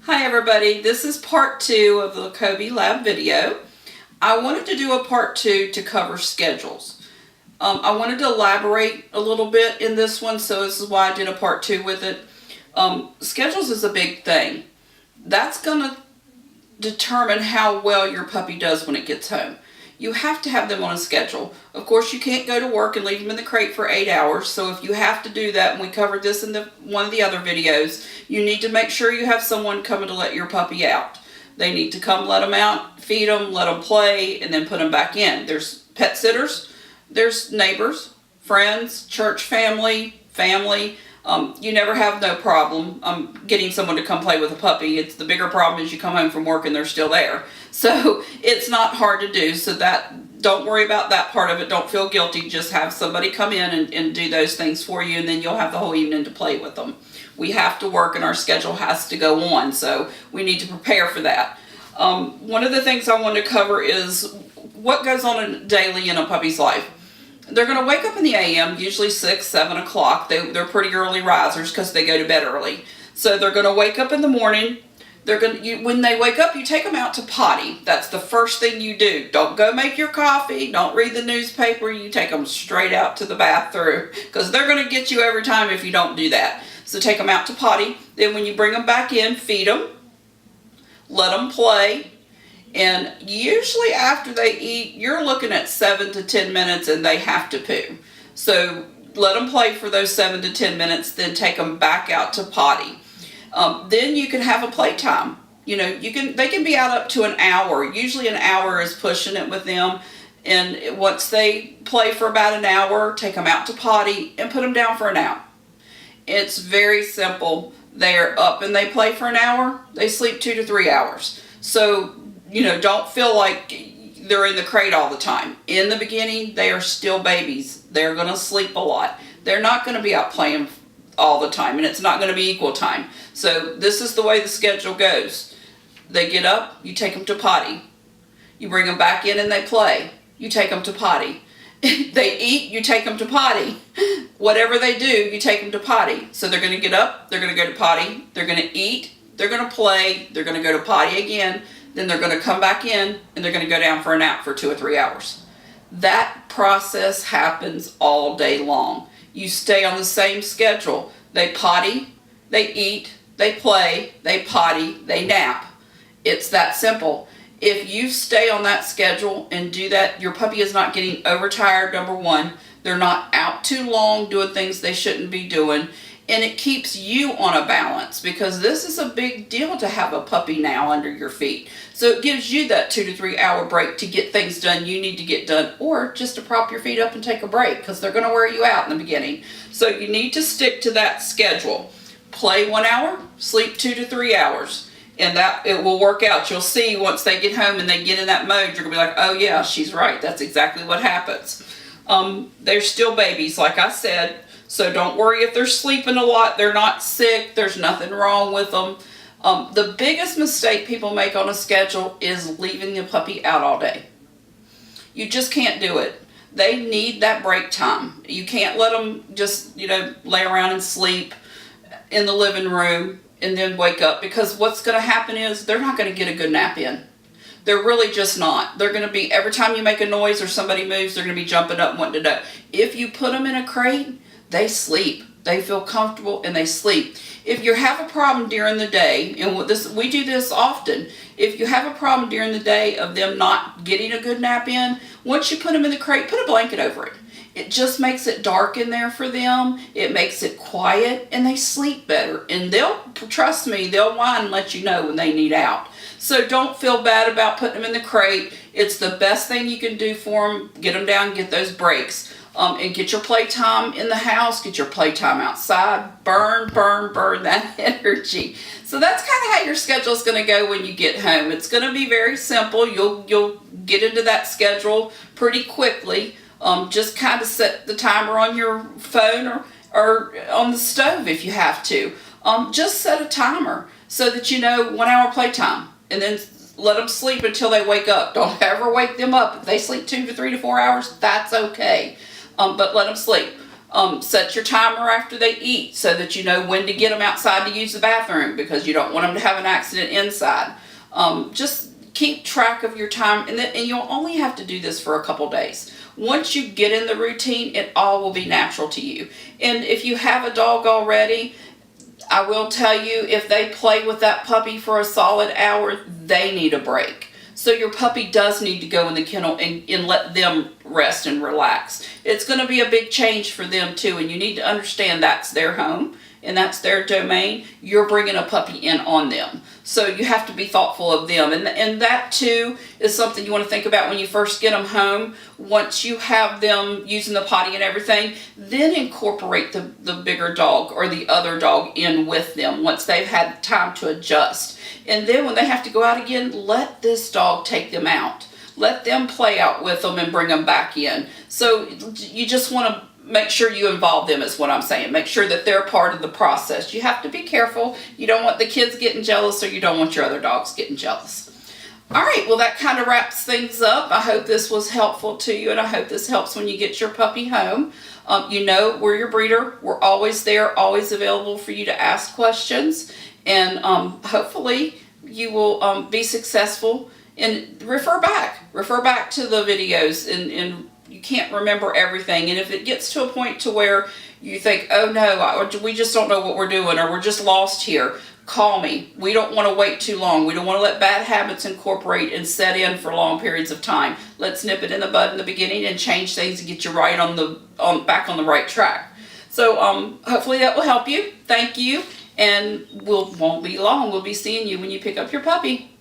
Hi everybody, this is part 2 of the LaKobie lab video. I wanted to do a part 2 to cover schedules. I wanted to elaborate a little bit in this one, so this is why I did a part 2 with it. Schedules is a big thing. That's going to determine how well your puppy does when it gets home. You have to have them on a schedule. Of course, you can't go to work and leave them in the crate for 8 hours. So if you have to do that, and we covered this in one of the other videos, you need to make sure you have someone coming to let your puppy out. They need to come let them out, feed them, let them play, and then put them back in. There's pet sitters, there's neighbors, friends, church family. You never have no problem getting someone to come play with a puppy. It's the bigger problem is you come home from work and they're still there. So it's not hard to do. So don't worry about that part of it. Don't feel guilty. Just have somebody come in and do those things for you, and then you'll have the whole evening to play with them. We have to work and our schedule has to go on, so we need to prepare for that. One of the things I want to cover is what goes on daily in a puppy's life. They're going to wake up in the a.m., usually 6, 7 o'clock. They're pretty early risers because they go to bed early. So they're going to wake up in the morning. When they wake up, you take them out to potty. That's the first thing you do. Don't go make your coffee. Don't read the newspaper. You take them straight out to the bathroom because they're going to get you every time if you don't do that. So take them out to potty. Then when you bring them back in, feed them. Let them play. And usually after they eat, you're looking at 7 to 10 minutes and they have to poo. So let them play for those 7 to 10 minutes, then take them back out to potty. Then you can have a playtime. They can be out up to an hour. Usually an hour is pushing it with them. And once they play for about an hour, take them out to potty and put them down for a nap. It's very simple. They're up and they play for an hour. They sleep 2 to 3 hours. So don't feel like they're in the crate all the time. In the beginning, they are still babies. They're going to sleep a lot. They're not going to be out playing all the time, and it's not going to be equal time. So this is the way the schedule goes. They get up, you take them to potty. You bring them back in and they play. You take them to potty. They eat, you take them to potty. Whatever they do, you take them to potty. So they're going to get up, they're going to go to potty, they're going to eat, they're going to play, they're going to go to potty again. Then they're going to come back in and they're going to go down for a nap for 2 or 3 hours. That process happens all day long. You stay on the same schedule. They potty, they eat, they play, they potty, they nap. It's that simple. If you stay on that schedule and do that, your puppy is not getting overtired, number one. They're not out too long doing things they shouldn't be doing. And it keeps you on a balance because this is a big deal to have a puppy now under your feet. So it gives you that 2 to 3 hour break to get things done you need to get done, or just to prop your feet up and take a break because they're going to wear you out in the beginning. So you need to stick to that schedule. Play 1 hour, sleep 2 to 3 hours, and that it will work out. You'll see once they get home and they get in that mode, you're going to be like, oh yeah, she's right. That's exactly what happens. They're still babies, like I said. So don't worry if they're sleeping a lot. They're not sick. There's nothing wrong with them. The biggest mistake people make on a schedule is leaving the puppy out all day. You just can't do it. They need that break time. You can't let them just, lay around and sleep in the living room and then wake up, because what's going to happen is they're not going to get a good nap in. They're really just not. They're going to be, every time you make a noise or somebody moves, they're going to be jumping up and wanting to know. If you put them in a crate, they sleep. They feel comfortable and they sleep. If you have a problem during the day, and we do this often, if you have a problem during the day of them not getting a good nap in, once you put them in the crate, put a blanket over it. It just makes it dark in there for them. It makes it quiet, and they sleep better. And trust me, they'll whine and let you know when they need out. So don't feel bad about putting them in the crate. It's the best thing you can do for them. Get them down, get those breaks. And get your playtime in the house, get your playtime outside, burn that energy. So that's kind of how your schedule is going to go when you get home. It's going to be very simple. You'll get into that schedule pretty quickly. Just kind of set the timer on your phone or on the stove if you have to. Just set a timer so that 1 hour playtime, and then let them sleep until they wake up. Don't ever wake them up. If they sleep 2 to 3 to 4 hours, that's okay. But let them sleep. Set your timer after they eat so that you know when to get them outside to use the bathroom, because you don't want them to have an accident inside. Just keep track of your time, and you'll only have to do this for a couple days. Once you get in the routine, it all will be natural to you. And if you have a dog already, I will tell you, if they play with that puppy for a solid hour, they need a break. So your puppy does need to go in the kennel and let them rest and relax. It's going to be a big change for them too, and you need to understand that's their home and that's their domain. You're bringing a puppy in on them. So you have to be thoughtful of them. And that too is something you want to think about when you first get them home. Once you have them using the potty and everything, then incorporate the bigger dog or the other dog in with them once they've had time to adjust. And then when they have to go out again, let this dog take them out. Let them play out with them and bring them back in. So you just want to make sure you involve them, is what I'm saying. Make sure that they're part of the process. You have to be careful. You don't want the kids getting jealous, or you don't want your other dogs getting jealous. All right, well, that kind of wraps things up. I hope this was helpful to you, and I hope this helps when you get your puppy home. You know, we're your breeder. We're always there, always available for you to ask questions. And hopefully you will be successful. And refer back to the videos, and you can't remember everything. And if it gets to a point to where you think, oh no, we just don't know what we're doing, or we're just lost here, call me. We don't want to wait too long. We don't want to let bad habits incorporate and set in for long periods of time. Let's nip it in the bud in the beginning and change things and get you right back on the right track. So hopefully that will help you. Thank you, and won't be long. We'll be seeing you when you pick up your puppy.